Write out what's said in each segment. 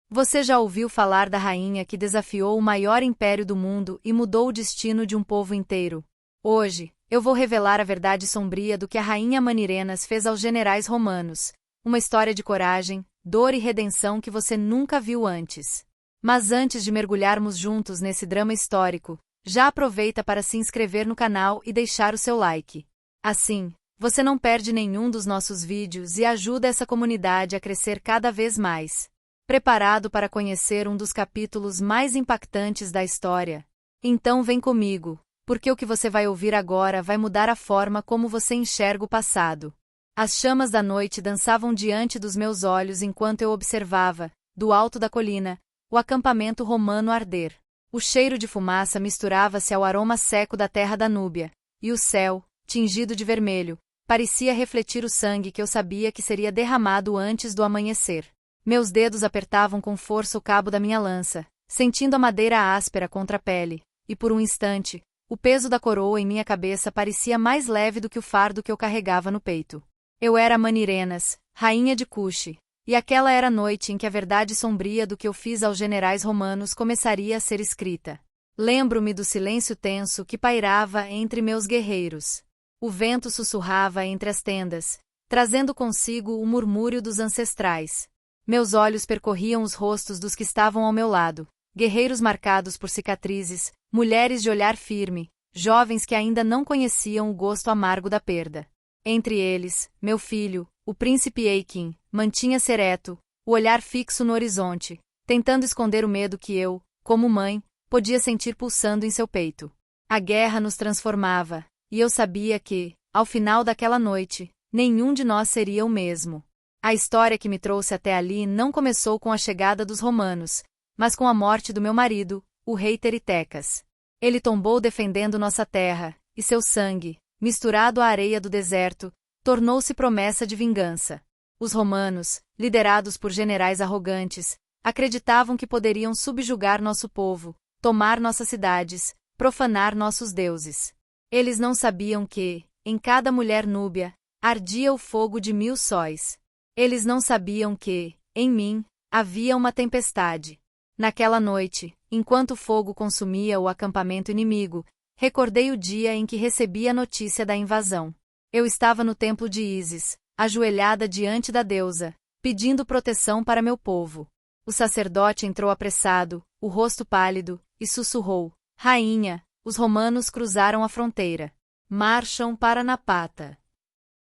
Você já ouviu falar da rainha que desafiou o maior império do mundo e mudou o destino de um povo inteiro? Hoje, eu vou revelar a verdade sombria do que a rainha Manirenas fez aos generais romanos. Uma história de coragem, dor e redenção que você nunca viu antes. Mas antes de mergulharmos juntos nesse drama histórico, já aproveita para se inscrever no canal e deixar o seu like. Assim, você não perde nenhum dos nossos vídeos e ajuda essa comunidade a crescer cada vez mais. Preparado para conhecer um dos capítulos mais impactantes da história? Então vem comigo, porque o que você vai ouvir agora vai mudar a forma como você enxerga o passado. As chamas da noite dançavam diante dos meus olhos enquanto eu observava, do alto da colina, o acampamento romano arder. O cheiro de fumaça misturava-se ao aroma seco da terra da Núbia, e o céu, tingido de vermelho, parecia refletir o sangue que eu sabia que seria derramado antes do amanhecer. Meus dedos apertavam com força o cabo da minha lança, sentindo a madeira áspera contra a pele, e por um instante, o peso da coroa em minha cabeça parecia mais leve do que o fardo que eu carregava no peito. Eu era Manirenas, rainha de Cuxi, e aquela era a noite em que a verdade sombria do que eu fiz aos generais romanos começaria a ser escrita. Lembro-me do silêncio tenso que pairava entre meus guerreiros. O vento sussurrava entre as tendas, trazendo consigo o murmúrio dos ancestrais. Meus olhos percorriam os rostos dos que estavam ao meu lado, guerreiros marcados por cicatrizes, mulheres de olhar firme, jovens que ainda não conheciam o gosto amargo da perda. Entre eles, meu filho, o príncipe Eikin, mantinha-se ereto, o olhar fixo no horizonte, tentando esconder o medo que eu, como mãe, podia sentir pulsando em seu peito. A guerra nos transformava, e eu sabia que, ao final daquela noite, nenhum de nós seria o mesmo. A história que me trouxe até ali não começou com a chegada dos romanos, mas com a morte do meu marido, o rei Teritecas. Ele tombou defendendo nossa terra, e seu sangue, misturado à areia do deserto, tornou-se promessa de vingança. Os romanos, liderados por generais arrogantes, acreditavam que poderiam subjugar nosso povo, tomar nossas cidades, profanar nossos deuses. Eles não sabiam que, em cada mulher núbia, ardia o fogo de 1000 sóis. Eles não sabiam que, em mim, havia uma tempestade. Naquela noite, enquanto o fogo consumia o acampamento inimigo, recordei o dia em que recebi a notícia da invasão. Eu estava no templo de Ísis, ajoelhada diante da deusa, pedindo proteção para meu povo. O sacerdote entrou apressado, o rosto pálido, e sussurrou: Rainha, os romanos cruzaram a fronteira. Marcham para Napata.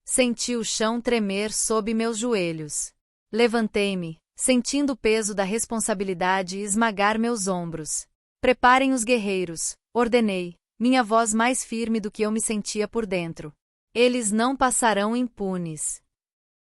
Senti o chão tremer sob meus joelhos. Levantei-me, sentindo o peso da responsabilidade esmagar meus ombros. Preparem os guerreiros, ordenei, minha voz mais firme do que eu me sentia por dentro. Eles não passarão impunes.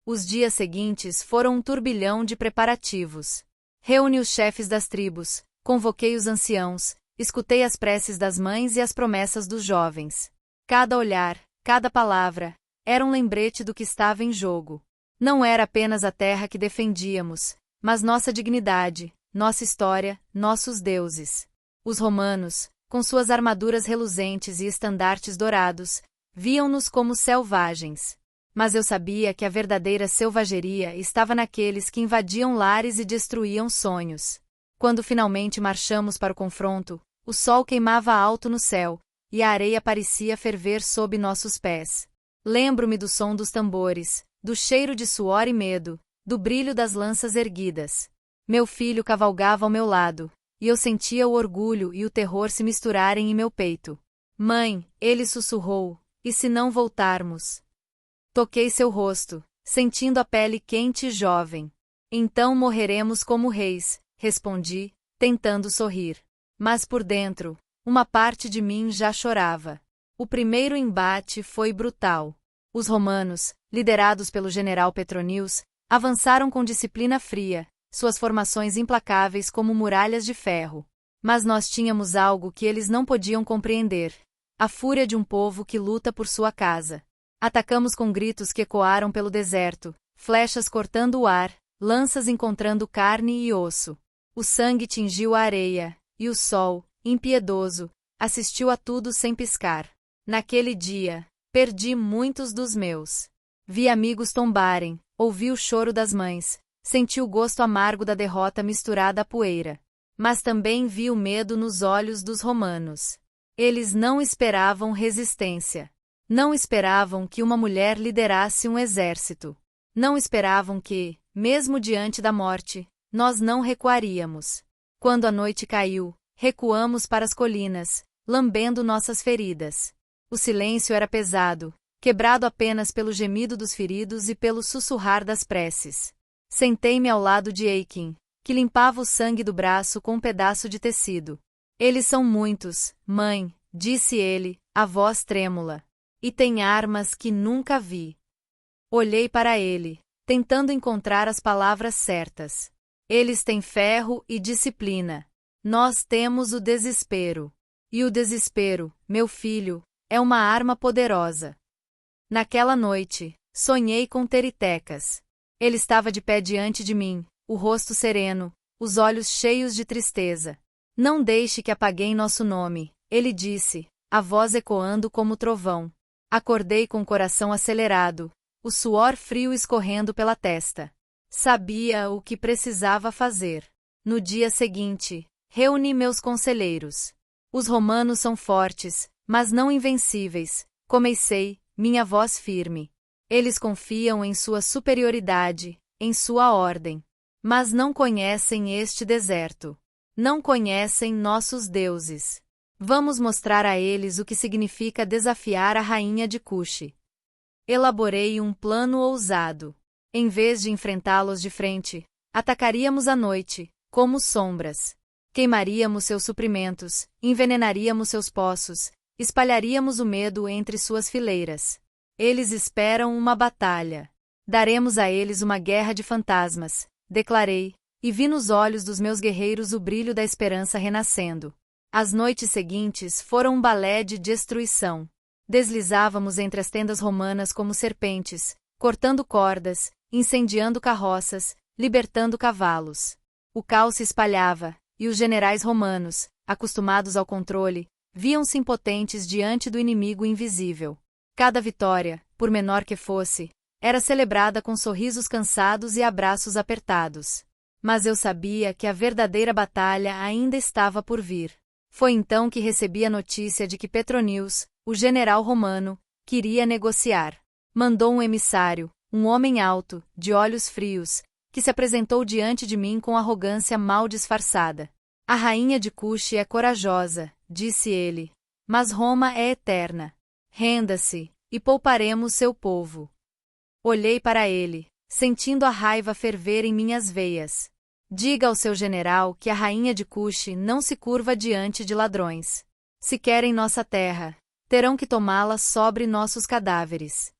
Os dias seguintes foram um turbilhão de preparativos. Reuni os chefes das tribos, convoquei os anciãos, escutei as preces das mães e as promessas dos jovens. Cada olhar, cada palavra, era um lembrete do que estava em jogo. Não era apenas a terra que defendíamos, mas nossa dignidade, nossa história, nossos deuses. Os romanos, com suas armaduras reluzentes e estandartes dourados, viam-nos como selvagens. Mas eu sabia que a verdadeira selvageria estava naqueles que invadiam lares e destruíam sonhos. Quando finalmente marchamos para o confronto, o sol queimava alto no céu, e a areia parecia ferver sob nossos pés. Lembro-me do som dos tambores, do cheiro de suor e medo, do brilho das lanças erguidas. Meu filho cavalgava ao meu lado, e eu sentia o orgulho e o terror se misturarem em meu peito. Mãe, ele sussurrou, e se não voltarmos? Toquei seu rosto, sentindo a pele quente e jovem. Então morreremos como reis, respondi, tentando sorrir. Mas por dentro, uma parte de mim já chorava. O primeiro embate foi brutal. Os romanos, liderados pelo general Petronius, avançaram com disciplina fria, suas formações implacáveis como muralhas de ferro. Mas nós tínhamos algo que eles não podiam compreender: a fúria de um povo que luta por sua casa. Atacamos com gritos que ecoaram pelo deserto, flechas cortando o ar, lanças encontrando carne e osso. O sangue tingiu a areia, e o sol, impiedoso, assistiu a tudo sem piscar. Naquele dia, perdi muitos dos meus. Vi amigos tombarem, ouvi o choro das mães, Senti o gosto amargo da derrota misturada à poeira. Mas também vi o medo nos olhos dos romanos. Eles não esperavam resistência. Não esperavam que uma mulher liderasse um exército. Não esperavam que, mesmo diante da morte, nós não recuaríamos. Quando a noite caiu, recuamos para as colinas, lambendo nossas feridas. O silêncio era pesado, quebrado apenas pelo gemido dos feridos e pelo sussurrar das preces. Sentei-me ao lado de Eikin, que limpava o sangue do braço com um pedaço de tecido. Eles são muitos, mãe, disse ele, a voz trêmula. E tem armas que nunca vi. Olhei para ele, tentando encontrar as palavras certas. Eles têm ferro e disciplina. Nós temos o desespero. E o desespero, meu filho, é uma arma poderosa. Naquela noite, sonhei com Teritecas. Ele estava de pé diante de mim, o rosto sereno, os olhos cheios de tristeza. Não deixe que apaguem nosso nome, ele disse, a voz ecoando como trovão. Acordei com o coração acelerado, o suor frio escorrendo pela testa. Sabia o que precisava fazer. No dia seguinte, reuni meus conselheiros. Os romanos são fortes, mas não invencíveis, comecei, minha voz firme. Eles confiam em sua superioridade, em sua ordem. Mas não conhecem este deserto. Não conhecem nossos deuses. Vamos mostrar a eles o que significa desafiar a rainha de Cuxi. Elaborei um plano ousado. Em vez de enfrentá-los de frente, atacaríamos à noite, como sombras. Queimaríamos seus suprimentos, envenenaríamos seus poços, espalharíamos o medo entre suas fileiras. Eles esperam uma batalha. Daremos a eles uma guerra de fantasmas, declarei, e vi nos olhos dos meus guerreiros o brilho da esperança renascendo. As noites seguintes foram um balé de destruição. Deslizávamos entre as tendas romanas como serpentes, cortando cordas, incendiando carroças, libertando cavalos. O caos se espalhava, e os generais romanos, acostumados ao controle, viam-se impotentes diante do inimigo invisível. Cada vitória, por menor que fosse, era celebrada com sorrisos cansados e abraços apertados. Mas eu sabia que a verdadeira batalha ainda estava por vir. Foi então que recebi a notícia de que Petronius, o general romano, queria negociar. Mandou um emissário, um homem alto, de olhos frios, que se apresentou diante de mim com arrogância mal disfarçada. A rainha de Cuxi é corajosa, disse ele, mas Roma é eterna. Renda-se, e pouparemos seu povo. Olhei para ele, sentindo a raiva ferver em minhas veias. Diga ao seu general que a rainha de Cuxi não se curva diante de ladrões. Se querem nossa terra, terão que tomá-la sobre nossos cadáveres.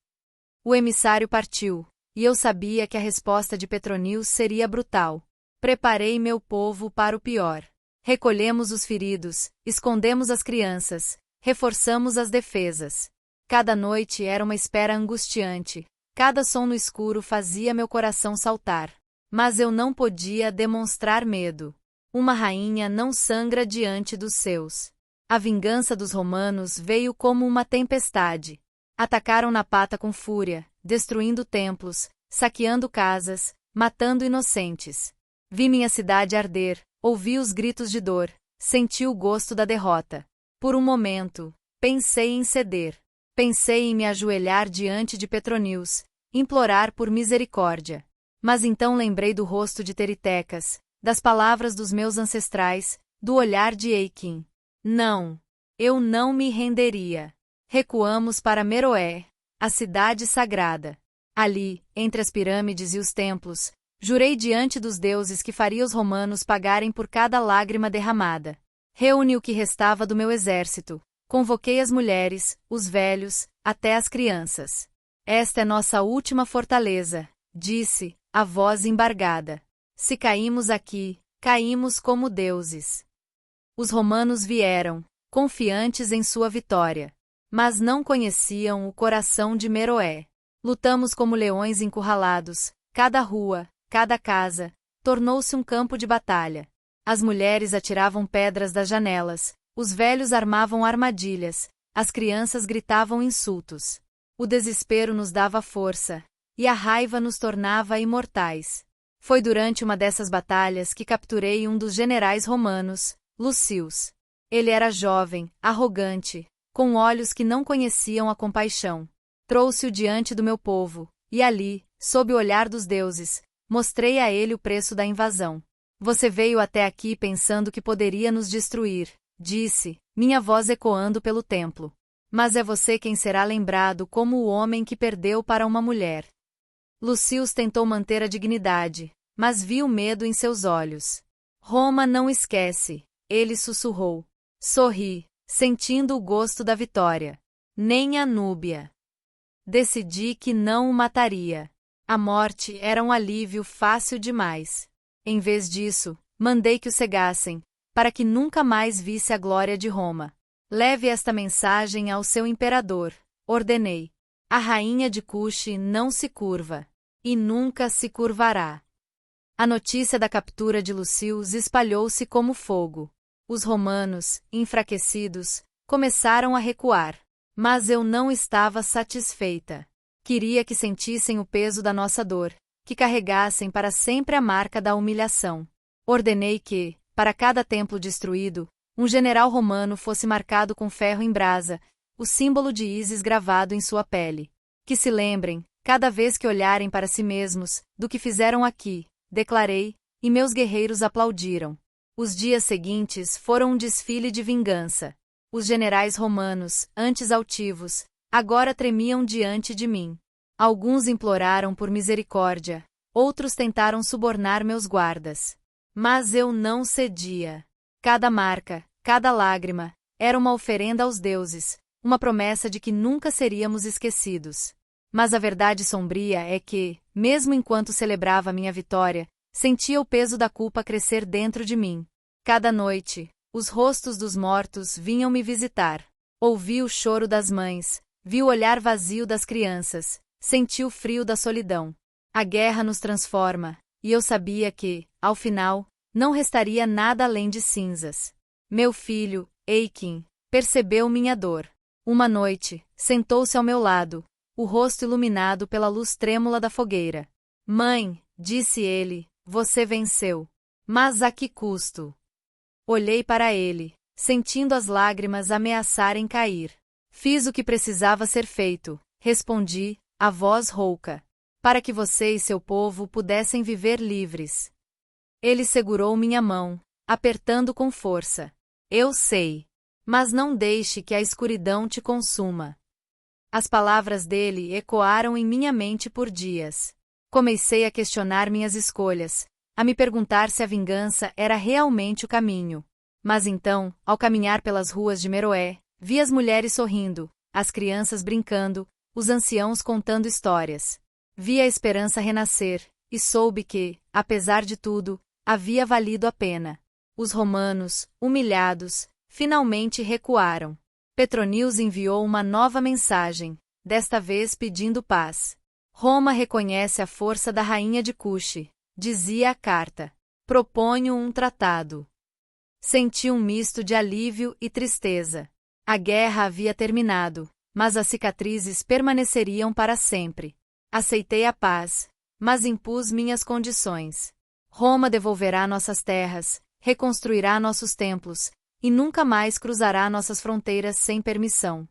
O emissário partiu, e eu sabia que a resposta de Petronius seria brutal. Preparei meu povo para o pior. Recolhemos os feridos, escondemos as crianças, reforçamos as defesas. Cada noite era uma espera angustiante, cada som no escuro fazia meu coração saltar. Mas eu não podia demonstrar medo. Uma rainha não sangra diante dos seus. A vingança dos romanos veio como uma tempestade. Atacaram Napata com fúria, destruindo templos, saqueando casas, matando inocentes. Vi minha cidade arder, ouvi os gritos de dor, senti o gosto da derrota. Por um momento, pensei em ceder. Pensei em me ajoelhar diante de Petronius, implorar por misericórdia. Mas então lembrei do rosto de Teritecas, das palavras dos meus ancestrais, do olhar de Eikin. Não! Eu não me renderia. Recuamos para Meroé, a cidade sagrada. Ali, entre as pirâmides e os templos, jurei diante dos deuses que faria os romanos pagarem por cada lágrima derramada. Reuni o que restava do meu exército, convoquei as mulheres, os velhos, até as crianças. Esta é nossa última fortaleza, disse, a voz embargada. Se caímos aqui, caímos como deuses. Os romanos vieram, confiantes em sua vitória. Mas não conheciam o coração de Meroé. Lutamos como leões encurralados, cada rua, cada casa, tornou-se um campo de batalha. As mulheres atiravam pedras das janelas, os velhos armavam armadilhas, as crianças gritavam insultos. O desespero nos dava força, e a raiva nos tornava imortais. Foi durante uma dessas batalhas que capturei um dos generais romanos, Lucius. Ele era jovem, arrogante, com olhos que não conheciam a compaixão. Trouxe-o diante do meu povo, e ali, sob o olhar dos deuses, mostrei a ele o preço da invasão. Você veio até aqui pensando que poderia nos destruir, disse, minha voz ecoando pelo templo. Mas é você quem será lembrado como o homem que perdeu para uma mulher. Lucius tentou manter a dignidade, mas viu medo em seus olhos. Roma não esquece, ele sussurrou. Sorri, sentindo o gosto da vitória. Nem a Núbia. Decidi que não o mataria. A morte era um alívio fácil demais. Em vez disso, mandei que o cegassem, para que nunca mais visse a glória de Roma. Leve esta mensagem ao seu imperador, ordenei. A rainha de Cuxi não se curva. E nunca se curvará. A notícia da captura de Lucius espalhou-se como fogo. Os romanos, enfraquecidos, começaram a recuar. Mas eu não estava satisfeita. Queria que sentissem o peso da nossa dor, que carregassem para sempre a marca da humilhação. Ordenei que, para cada templo destruído, um general romano fosse marcado com ferro em brasa, o símbolo de Ísis gravado em sua pele. Que se lembrem, cada vez que olharem para si mesmos, do que fizeram aqui, declarei, e meus guerreiros aplaudiram. Os dias seguintes foram um desfile de vingança. Os generais romanos, antes altivos, agora tremiam diante de mim. Alguns imploraram por misericórdia, outros tentaram subornar meus guardas. Mas eu não cedia. Cada marca, cada lágrima, era uma oferenda aos deuses, uma promessa de que nunca seríamos esquecidos. Mas a verdade sombria é que, mesmo enquanto celebrava minha vitória, sentia o peso da culpa crescer dentro de mim. Cada noite, os rostos dos mortos vinham me visitar. Ouvi o choro das mães, vi o olhar vazio das crianças, senti o frio da solidão. A guerra nos transforma, e eu sabia que, ao final, não restaria nada além de cinzas. Meu filho, Eikin, percebeu minha dor. Uma noite, sentou-se ao meu lado, o rosto iluminado pela luz trêmula da fogueira. Mãe, disse ele, você venceu. Mas a que custo? Olhei para ele, sentindo as lágrimas ameaçarem cair. Fiz o que precisava ser feito, respondi, a voz rouca, para que você e seu povo pudessem viver livres. Ele segurou minha mão, apertando com força. Eu sei. Mas não deixe que a escuridão te consuma. As palavras dele ecoaram em minha mente por dias. Comecei a questionar minhas escolhas, a me perguntar se a vingança era realmente o caminho. Mas então, ao caminhar pelas ruas de Meroé, vi as mulheres sorrindo, as crianças brincando, os anciãos contando histórias. Vi a esperança renascer, e soube que, apesar de tudo, havia valido a pena. Os romanos, humilhados, finalmente recuaram. Petronius enviou uma nova mensagem, desta vez pedindo paz. Roma reconhece a força da rainha de Cuxi, dizia a carta. Proponho um tratado. Senti um misto de alívio e tristeza. A guerra havia terminado, mas as cicatrizes permaneceriam para sempre. Aceitei a paz, mas impus minhas condições. Roma devolverá nossas terras, reconstruirá nossos templos, e nunca mais cruzará nossas fronteiras sem permissão.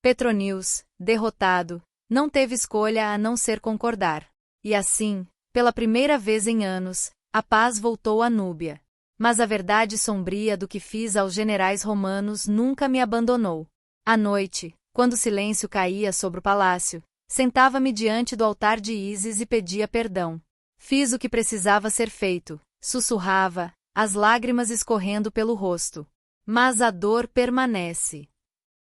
Petronius, derrotado, não teve escolha a não ser concordar. E assim, pela primeira vez em anos, a paz voltou à Núbia. Mas a verdade sombria do que fiz aos generais romanos nunca me abandonou. À noite, quando o silêncio caía sobre o palácio, sentava-me diante do altar de Ísis e pedia perdão. Fiz o que precisava ser feito, sussurrava, as lágrimas escorrendo pelo rosto. Mas a dor permanece.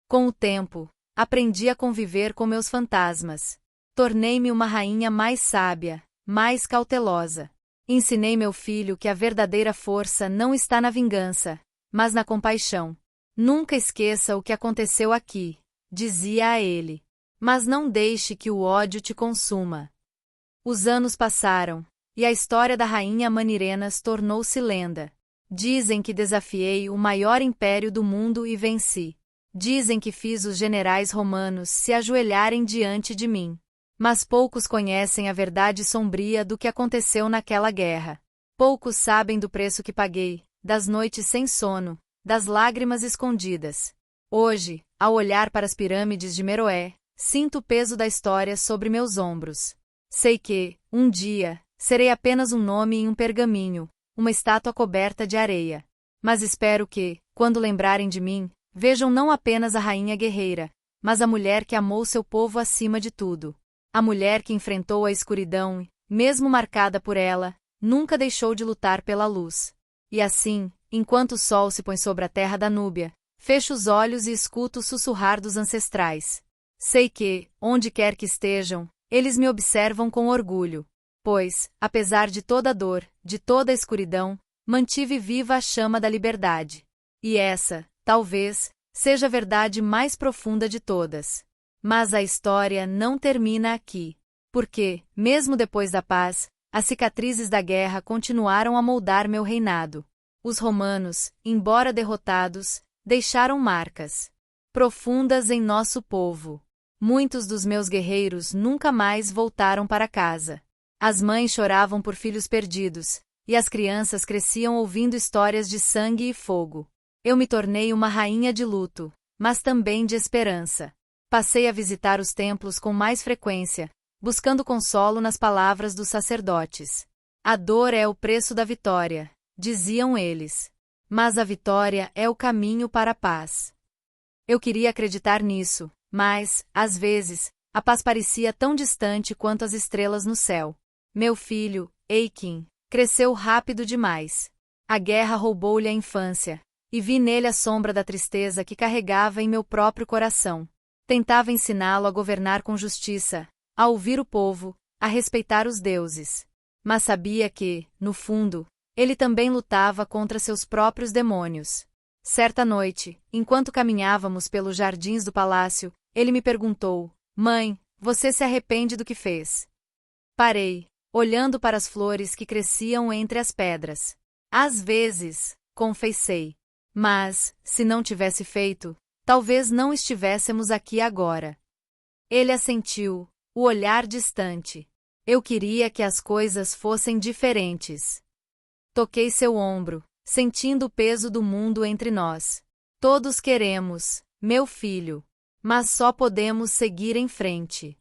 Com o tempo, aprendi a conviver com meus fantasmas. Tornei-me uma rainha mais sábia, mais cautelosa. Ensinei meu filho que a verdadeira força não está na vingança, mas na compaixão. Nunca esqueça o que aconteceu aqui, dizia a ele. Mas não deixe que o ódio te consuma. Os anos passaram, e a história da rainha Manirenas tornou-se lenda. Dizem que desafiei o maior império do mundo e venci. Dizem que fiz os generais romanos se ajoelharem diante de mim. Mas poucos conhecem a verdade sombria do que aconteceu naquela guerra. Poucos sabem do preço que paguei, das noites sem sono, das lágrimas escondidas. Hoje, ao olhar para as pirâmides de Meroé, sinto o peso da história sobre meus ombros. Sei que, um dia, serei apenas um nome em um pergaminho, uma estátua coberta de areia. Mas espero que, quando lembrarem de mim, vejam não apenas a rainha guerreira, mas a mulher que amou seu povo acima de tudo. A mulher que enfrentou a escuridão e, mesmo marcada por ela, nunca deixou de lutar pela luz. E assim, enquanto o sol se põe sobre a terra da Núbia, fecho os olhos e escuto o sussurrar dos ancestrais. Sei que, onde quer que estejam, eles me observam com orgulho. Pois, apesar de toda a dor, de toda a escuridão, mantive viva a chama da liberdade. E essa, talvez, seja a verdade mais profunda de todas. Mas a história não termina aqui. Porque, mesmo depois da paz, as cicatrizes da guerra continuaram a moldar meu reinado. Os romanos, embora derrotados, deixaram marcas profundas em nosso povo. Muitos dos meus guerreiros nunca mais voltaram para casa. As mães choravam por filhos perdidos, e as crianças cresciam ouvindo histórias de sangue e fogo. Eu me tornei uma rainha de luto, mas também de esperança. Passei a visitar os templos com mais frequência, buscando consolo nas palavras dos sacerdotes. A dor é o preço da vitória, diziam eles. Mas a vitória é o caminho para a paz. Eu queria acreditar nisso, mas, às vezes, a paz parecia tão distante quanto as estrelas no céu. Meu filho, Eikin, cresceu rápido demais. A guerra roubou-lhe a infância, e vi nele a sombra da tristeza que carregava em meu próprio coração. Tentava ensiná-lo a governar com justiça, a ouvir o povo, a respeitar os deuses. Mas sabia que, no fundo, ele também lutava contra seus próprios demônios. Certa noite, enquanto caminhávamos pelos jardins do palácio, ele me perguntou: Mãe, você se arrepende do que fez? Parei, olhando para as flores que cresciam entre as pedras. Às vezes, confessei. Mas, se não tivesse feito, talvez não estivéssemos aqui agora. Ele assentiu, o olhar distante. Eu queria que as coisas fossem diferentes. Toquei seu ombro, sentindo o peso do mundo entre nós. Todos queremos, meu filho, mas só podemos seguir em frente.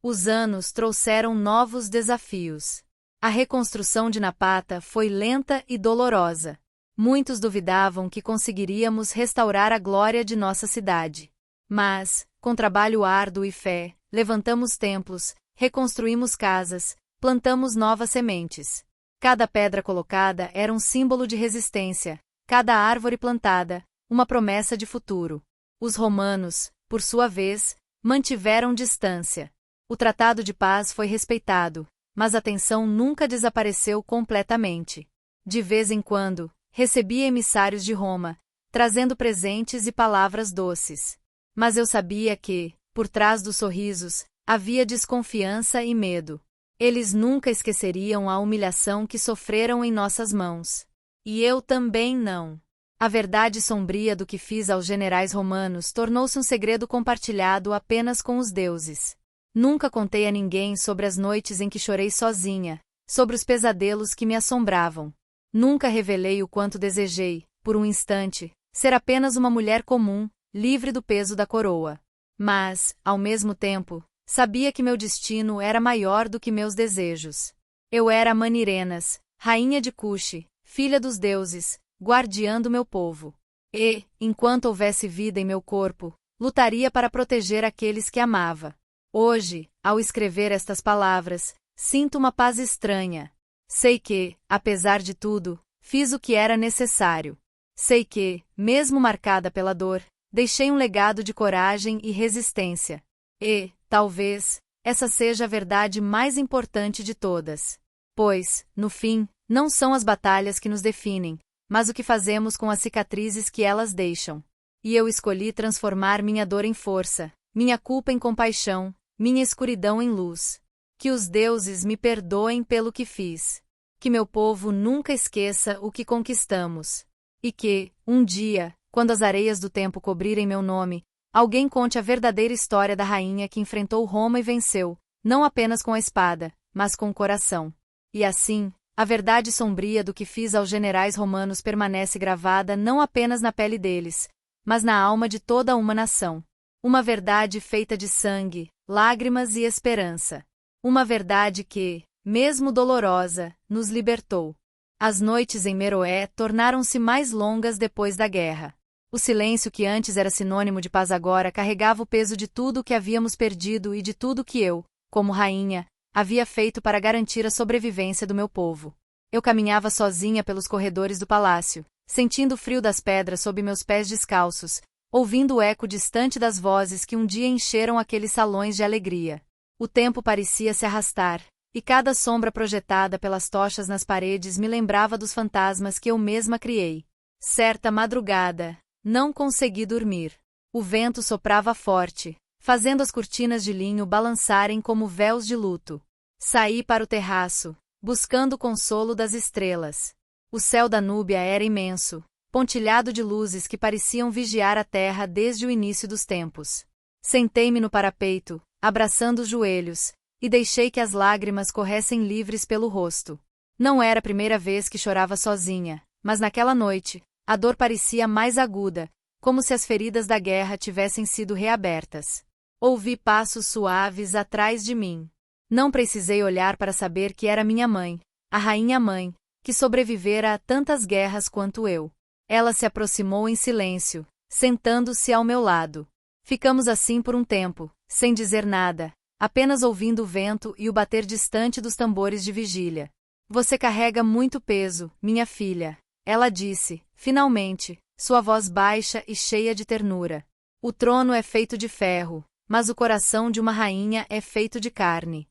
Os anos trouxeram novos desafios. A reconstrução de Napata foi lenta e dolorosa. Muitos duvidavam que conseguiríamos restaurar a glória de nossa cidade. Mas, com trabalho árduo e fé, levantamos templos, reconstruímos casas, plantamos novas sementes. Cada pedra colocada era um símbolo de resistência, cada árvore plantada, uma promessa de futuro. Os romanos, por sua vez, mantiveram distância. O tratado de paz foi respeitado, mas a tensão nunca desapareceu completamente. De vez em quando, recebia emissários de Roma, trazendo presentes e palavras doces. Mas eu sabia que, por trás dos sorrisos, havia desconfiança e medo. Eles nunca esqueceriam a humilhação que sofreram em nossas mãos. E eu também não. A verdade sombria do que fiz aos generais romanos tornou-se um segredo compartilhado apenas com os deuses. Nunca contei a ninguém sobre as noites em que chorei sozinha, sobre os pesadelos que me assombravam. Nunca revelei o quanto desejei, por um instante, ser apenas uma mulher comum, livre do peso da coroa. Mas, ao mesmo tempo, sabia que meu destino era maior do que meus desejos. Eu era Manirenas, rainha de Cuxi, filha dos deuses, guardiã do meu povo. E, enquanto houvesse vida em meu corpo, lutaria para proteger aqueles que amava. Hoje, ao escrever estas palavras, sinto uma paz estranha. Sei que, apesar de tudo, fiz o que era necessário. Sei que, mesmo marcada pela dor, deixei um legado de coragem e resistência. E, talvez, essa seja a verdade mais importante de todas. Pois, no fim, não são as batalhas que nos definem, mas o que fazemos com as cicatrizes que elas deixam. E eu escolhi transformar minha dor em força, minha culpa em compaixão, minha escuridão em luz. Que os deuses me perdoem pelo que fiz. Que meu povo nunca esqueça o que conquistamos. E que, um dia, quando as areias do tempo cobrirem meu nome, alguém conte a verdadeira história da rainha que enfrentou Roma e venceu, não apenas com a espada, mas com o coração. E assim, a verdade sombria do que fiz aos generais romanos permanece gravada não apenas na pele deles, mas na alma de toda uma nação. Uma verdade feita de sangue, lágrimas e esperança. Uma verdade que, mesmo dolorosa, nos libertou. As noites em Meroé tornaram-se mais longas depois da guerra. O silêncio que antes era sinônimo de paz agora carregava o peso de tudo o que havíamos perdido e de tudo que eu, como rainha, havia feito para garantir a sobrevivência do meu povo. Eu caminhava sozinha pelos corredores do palácio, sentindo o frio das pedras sob meus pés descalços, ouvindo o eco distante das vozes que um dia encheram aqueles salões de alegria. O tempo parecia se arrastar, e cada sombra projetada pelas tochas nas paredes me lembrava dos fantasmas que eu mesma criei. Certa madrugada, não consegui dormir. O vento soprava forte, fazendo as cortinas de linho balançarem como véus de luto. Saí para o terraço, buscando o consolo das estrelas. O céu da Núbia era imenso, pontilhado de luzes que pareciam vigiar a terra desde o início dos tempos. Sentei-me no parapeito, abraçando os joelhos, e deixei que as lágrimas corressem livres pelo rosto. Não era a primeira vez que chorava sozinha, mas naquela noite, a dor parecia mais aguda, como se as feridas da guerra tivessem sido reabertas. Ouvi passos suaves atrás de mim. Não precisei olhar para saber que era minha mãe, a rainha-mãe, que sobrevivera a tantas guerras quanto eu. Ela se aproximou em silêncio, sentando-se ao meu lado. Ficamos assim por um tempo, sem dizer nada, apenas ouvindo o vento e o bater distante dos tambores de vigília. Você carrega muito peso, minha filha, ela disse, finalmente, sua voz baixa e cheia de ternura. O trono é feito de ferro, mas o coração de uma rainha é feito de carne.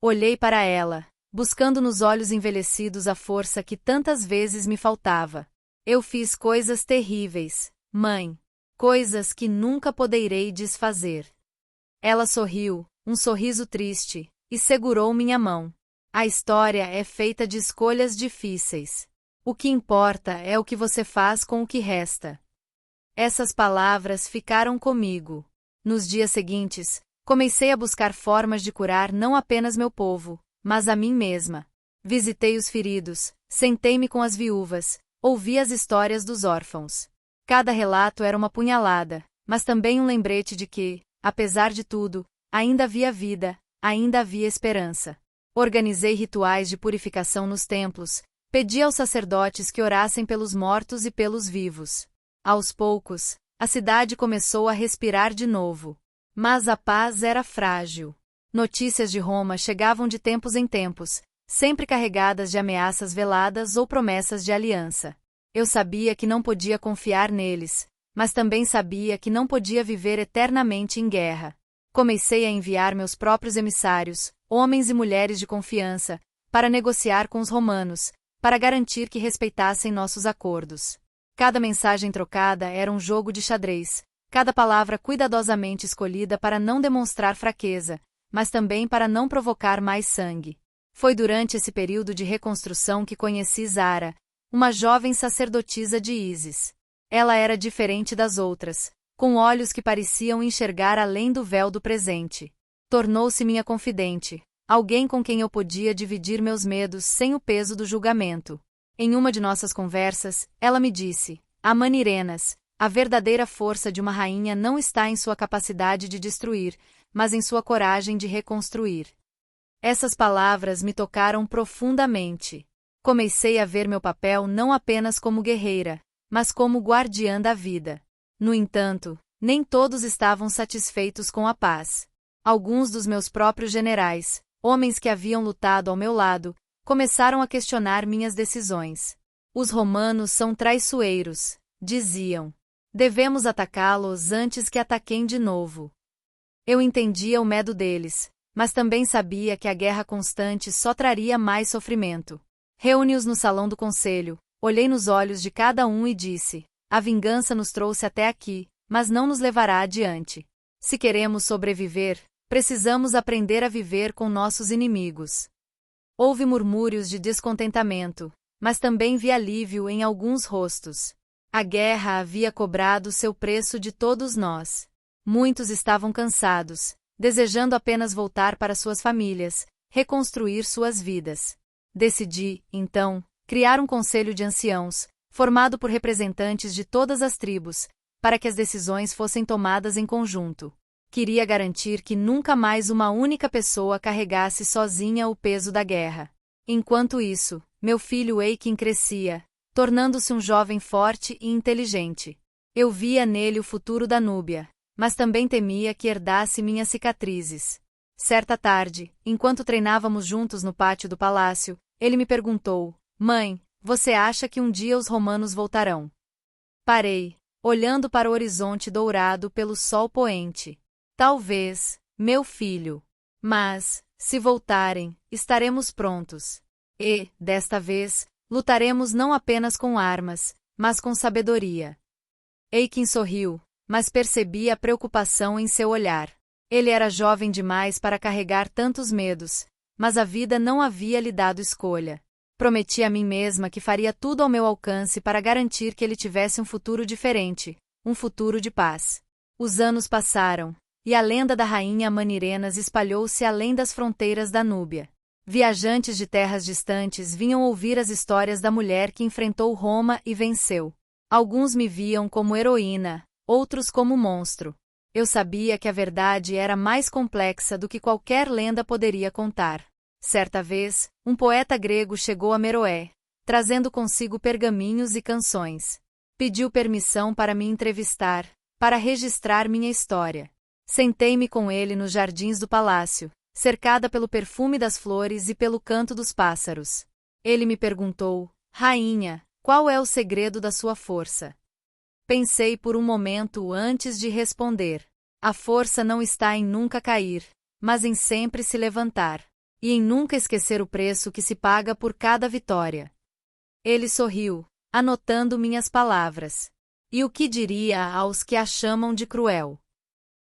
Olhei para ela, buscando nos olhos envelhecidos a força que tantas vezes me faltava. Eu fiz coisas terríveis, mãe. Coisas que nunca poderei desfazer. Ela sorriu, um sorriso triste, e segurou minha mão. A história é feita de escolhas difíceis. O que importa é o que você faz com o que resta. Essas palavras ficaram comigo. Nos dias seguintes, comecei a buscar formas de curar não apenas meu povo, mas a mim mesma. Visitei os feridos, sentei-me com as viúvas, ouvi as histórias dos órfãos. Cada relato era uma punhalada, mas também um lembrete de que, apesar de tudo, ainda havia vida, ainda havia esperança. Organizei rituais de purificação nos templos, pedi aos sacerdotes que orassem pelos mortos e pelos vivos. Aos poucos, a cidade começou a respirar de novo. Mas a paz era frágil. Notícias de Roma chegavam de tempos em tempos, sempre carregadas de ameaças veladas ou promessas de aliança. Eu sabia que não podia confiar neles, mas também sabia que não podia viver eternamente em guerra. Comecei a enviar meus próprios emissários, homens e mulheres de confiança, para negociar com os romanos, para garantir que respeitassem nossos acordos. Cada mensagem trocada era um jogo de xadrez, cada palavra cuidadosamente escolhida para não demonstrar fraqueza, mas também para não provocar mais sangue. Foi durante esse período de reconstrução que conheci Zara, uma jovem sacerdotisa de Ísis. Ela era diferente das outras, com olhos que pareciam enxergar além do véu do presente. Tornou-se minha confidente, alguém com quem eu podia dividir meus medos sem o peso do julgamento. Em uma de nossas conversas, ela me disse: Amanirenas, a verdadeira força de uma rainha não está em sua capacidade de destruir, mas em sua coragem de reconstruir. Essas palavras me tocaram profundamente. Comecei a ver meu papel não apenas como guerreira, mas como guardiã da vida. No entanto, nem todos estavam satisfeitos com a paz. Alguns dos meus próprios generais, homens que haviam lutado ao meu lado, começaram a questionar minhas decisões. Os romanos são traiçoeiros, diziam. Devemos atacá-los antes que ataquem de novo. Eu entendia o medo deles, mas também sabia que a guerra constante só traria mais sofrimento. Reuni-os no salão do conselho, olhei nos olhos de cada um e disse: a vingança nos trouxe até aqui, mas não nos levará adiante. Se queremos sobreviver, precisamos aprender a viver com nossos inimigos. Houve murmúrios de descontentamento, mas também vi alívio em alguns rostos. A guerra havia cobrado seu preço de todos nós. Muitos estavam cansados, desejando apenas voltar para suas famílias, reconstruir suas vidas. Decidi, então, criar um conselho de anciãos, formado por representantes de todas as tribos, para que as decisões fossem tomadas em conjunto. Queria garantir que nunca mais uma única pessoa carregasse sozinha o peso da guerra. Enquanto isso, meu filho Eikin crescia, tornando-se um jovem forte e inteligente. Eu via nele o futuro da Núbia, mas também temia que herdasse minhas cicatrizes. Certa tarde, enquanto treinávamos juntos no pátio do palácio, ele me perguntou: Mãe, você acha que um dia os romanos voltarão? Parei, olhando para o horizonte dourado pelo sol poente. Talvez, meu filho. Mas, se voltarem, estaremos prontos. E, desta vez, lutaremos não apenas com armas, mas com sabedoria. Eikin sorriu, mas percebi a preocupação em seu olhar. Ele era jovem demais para carregar tantos medos, mas a vida não havia lhe dado escolha. Prometi a mim mesma que faria tudo ao meu alcance para garantir que ele tivesse um futuro diferente, um futuro de paz. Os anos passaram, e a lenda da rainha Amanirenas espalhou-se além das fronteiras da Núbia. Viajantes de terras distantes vinham ouvir as histórias da mulher que enfrentou Roma e venceu. Alguns me viam como heroína, outros como monstro. Eu sabia que a verdade era mais complexa do que qualquer lenda poderia contar. Certa vez, um poeta grego chegou a Meroé, trazendo consigo pergaminhos e canções. Pediu permissão para me entrevistar, para registrar minha história. Sentei-me com ele nos jardins do palácio, cercada pelo perfume das flores e pelo canto dos pássaros. Ele me perguntou: Rainha, qual é o segredo da sua força? Pensei por um momento antes de responder. A força não está em nunca cair, mas em sempre se levantar. E em nunca esquecer o preço que se paga por cada vitória. Ele sorriu, anotando minhas palavras. E o que diria aos que a chamam de cruel?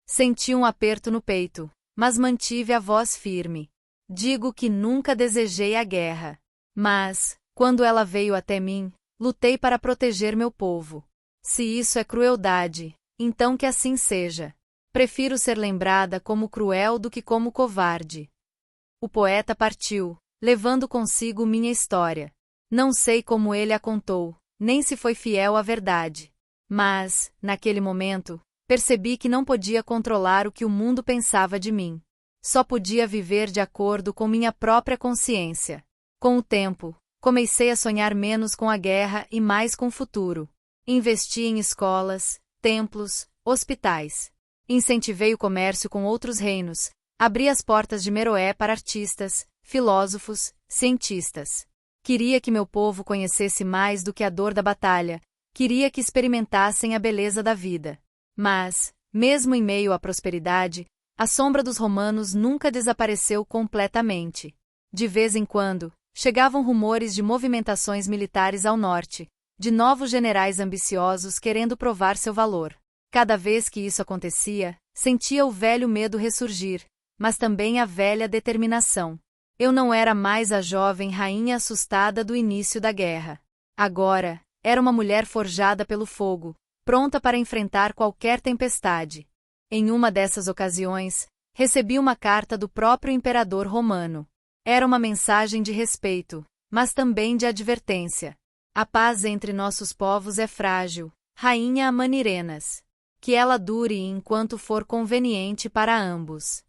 Senti um aperto no peito, mas mantive a voz firme. Digo que nunca desejei a guerra. Mas, quando ela veio até mim, lutei para proteger meu povo. Se isso é crueldade, então que assim seja. Prefiro ser lembrada como cruel do que como covarde. O poeta partiu, levando consigo minha história. Não sei como ele a contou, nem se foi fiel à verdade. Mas, naquele momento, percebi que não podia controlar o que o mundo pensava de mim. Só podia viver de acordo com minha própria consciência. Com o tempo, comecei a sonhar menos com a guerra e mais com o futuro. Investi em escolas, templos, hospitais. Incentivei o comércio com outros reinos. Abri as portas de Meroé para artistas, filósofos, cientistas. Queria que meu povo conhecesse mais do que a dor da batalha. Queria que experimentassem a beleza da vida. Mas, mesmo em meio à prosperidade, a sombra dos romanos nunca desapareceu completamente. De vez em quando, chegavam rumores de movimentações militares ao norte, de novos generais ambiciosos querendo provar seu valor. Cada vez que isso acontecia, sentia o velho medo ressurgir, mas também a velha determinação. Eu não era mais a jovem rainha assustada do início da guerra. Agora, era uma mulher forjada pelo fogo, pronta para enfrentar qualquer tempestade. Em uma dessas ocasiões, recebi uma carta do próprio imperador romano. Era uma mensagem de respeito, mas também de advertência. A paz entre nossos povos é frágil, rainha Amanirenas. Que ela dure enquanto for conveniente para ambos.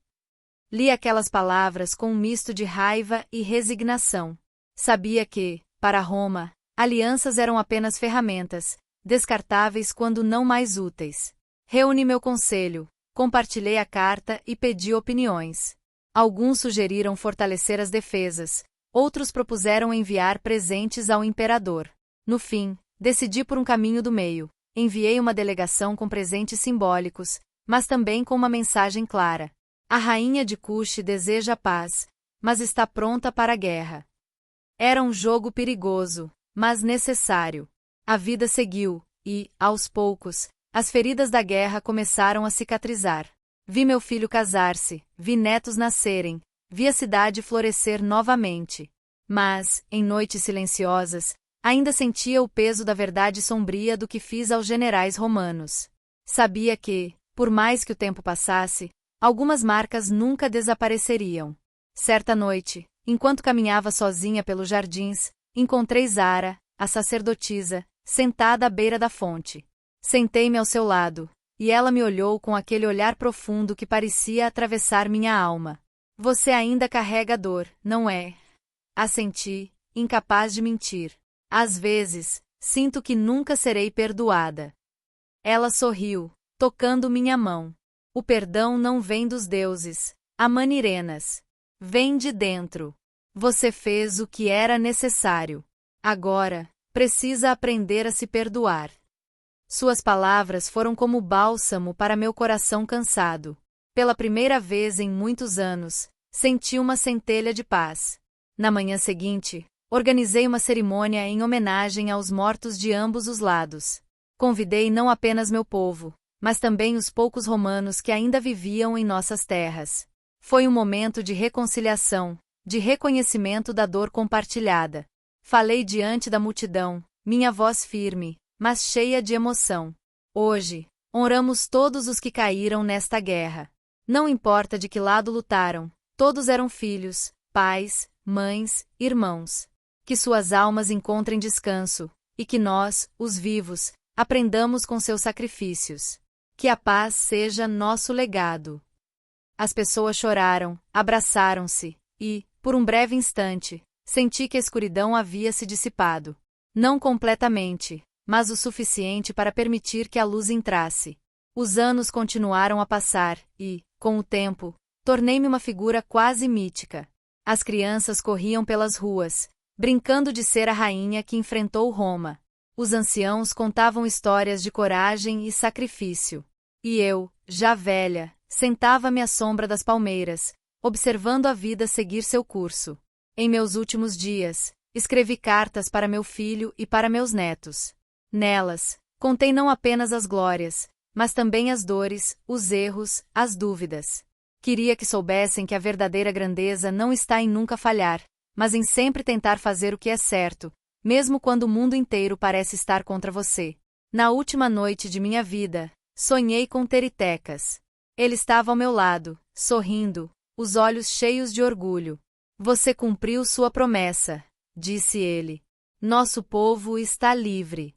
Li aquelas palavras com um misto de raiva e resignação. Sabia que, para Roma, alianças eram apenas ferramentas, descartáveis quando não mais úteis. Reuni meu conselho, compartilhei a carta e pedi opiniões. Alguns sugeriram fortalecer as defesas, outros propuseram enviar presentes ao imperador. No fim, decidi por um caminho do meio. Enviei uma delegação com presentes simbólicos, mas também com uma mensagem clara. A rainha de Cush deseja paz, mas está pronta para a guerra. Era um jogo perigoso, mas necessário. A vida seguiu, e, aos poucos, as feridas da guerra começaram a cicatrizar. Vi meu filho casar-se, vi netos nascerem, vi a cidade florescer novamente. Mas, em noites silenciosas, ainda sentia o peso da verdade sombria do que fiz aos generais romanos. Sabia que, por mais que o tempo passasse, Algumas marcas nunca desapareceriam. Certa noite, enquanto caminhava sozinha pelos jardins, encontrei Zara, a sacerdotisa, sentada à beira da fonte. Sentei-me ao seu lado, e ela me olhou com aquele olhar profundo que parecia atravessar minha alma. Você ainda carrega dor, não é? Assenti, incapaz de mentir. Às vezes, sinto que nunca serei perdoada. Ela sorriu, tocando minha mão. O perdão não vem dos deuses, Amanirenas. Vem de dentro. Você fez o que era necessário. Agora, precisa aprender a se perdoar. Suas palavras foram como bálsamo para meu coração cansado. Pela primeira vez em muitos anos, senti uma centelha de paz. Na manhã seguinte, organizei uma cerimônia em homenagem aos mortos de ambos os lados. Convidei não apenas meu povo, mas também os poucos romanos que ainda viviam em nossas terras. Foi um momento de reconciliação, de reconhecimento da dor compartilhada. Falei diante da multidão, minha voz firme, mas cheia de emoção. Hoje, honramos todos os que caíram nesta guerra. Não importa de que lado lutaram, todos eram filhos, pais, mães, irmãos. Que suas almas encontrem descanso, e que nós, os vivos, aprendamos com seus sacrifícios. Que a paz seja nosso legado. As pessoas choraram, abraçaram-se, e, por um breve instante, senti que a escuridão havia se dissipado. Não completamente, mas o suficiente para permitir que a luz entrasse. Os anos continuaram a passar, e, com o tempo, tornei-me uma figura quase mítica. As crianças corriam pelas ruas, brincando de ser a rainha que enfrentou Roma. Os anciãos contavam histórias de coragem e sacrifício. E eu, já velha, sentava-me à sombra das palmeiras, observando a vida seguir seu curso. Em meus últimos dias, escrevi cartas para meu filho e para meus netos. Nelas, contei não apenas as glórias, mas também as dores, os erros, as dúvidas. Queria que soubessem que a verdadeira grandeza não está em nunca falhar, mas em sempre tentar fazer o que é certo, mesmo quando o mundo inteiro parece estar contra você. Na última noite de minha vida, sonhei com Teritecas. Ele estava ao meu lado, sorrindo, os olhos cheios de orgulho. Você cumpriu sua promessa, disse ele. Nosso povo está livre.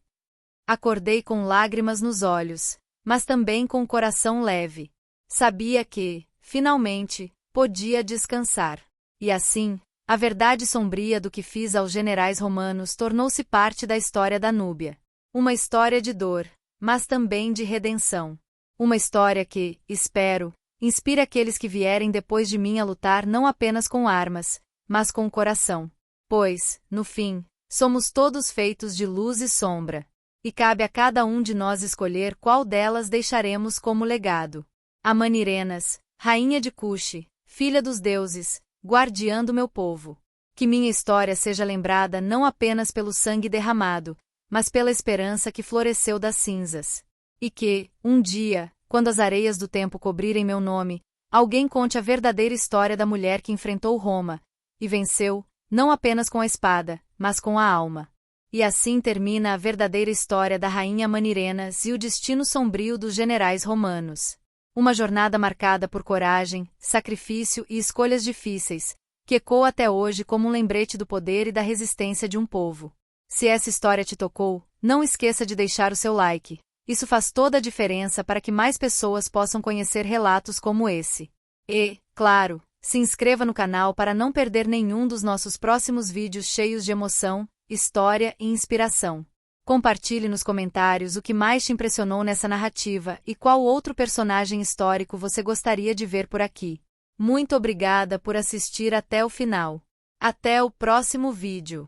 Acordei com lágrimas nos olhos, mas também com o coração leve. Sabia que, finalmente, podia descansar. E assim, a verdade sombria do que fiz aos generais romanos tornou-se parte da história da Núbia. Uma história de dor, mas também de redenção. Uma história que, espero, inspire aqueles que vierem depois de mim a lutar não apenas com armas, mas com o coração. Pois, no fim, somos todos feitos de luz e sombra. E cabe a cada um de nós escolher qual delas deixaremos como legado. Amanirenas, rainha de Cuxi, filha dos deuses, guardiã do meu povo. Que minha história seja lembrada não apenas pelo sangue derramado, mas pela esperança que floresceu das cinzas. E que, um dia, quando as areias do tempo cobrirem meu nome, alguém conte a verdadeira história da mulher que enfrentou Roma, e venceu, não apenas com a espada, mas com a alma. E assim termina a verdadeira história da rainha Amanirenas e o destino sombrio dos generais romanos. Uma jornada marcada por coragem, sacrifício e escolhas difíceis, que ecoa até hoje como um lembrete do poder e da resistência de um povo. Se essa história te tocou, não esqueça de deixar o seu like. Isso faz toda a diferença para que mais pessoas possam conhecer relatos como esse. E, claro, se inscreva no canal para não perder nenhum dos nossos próximos vídeos cheios de emoção, história e inspiração. Compartilhe nos comentários o que mais te impressionou nessa narrativa e qual outro personagem histórico você gostaria de ver por aqui. Muito obrigada por assistir até o final. Até o próximo vídeo.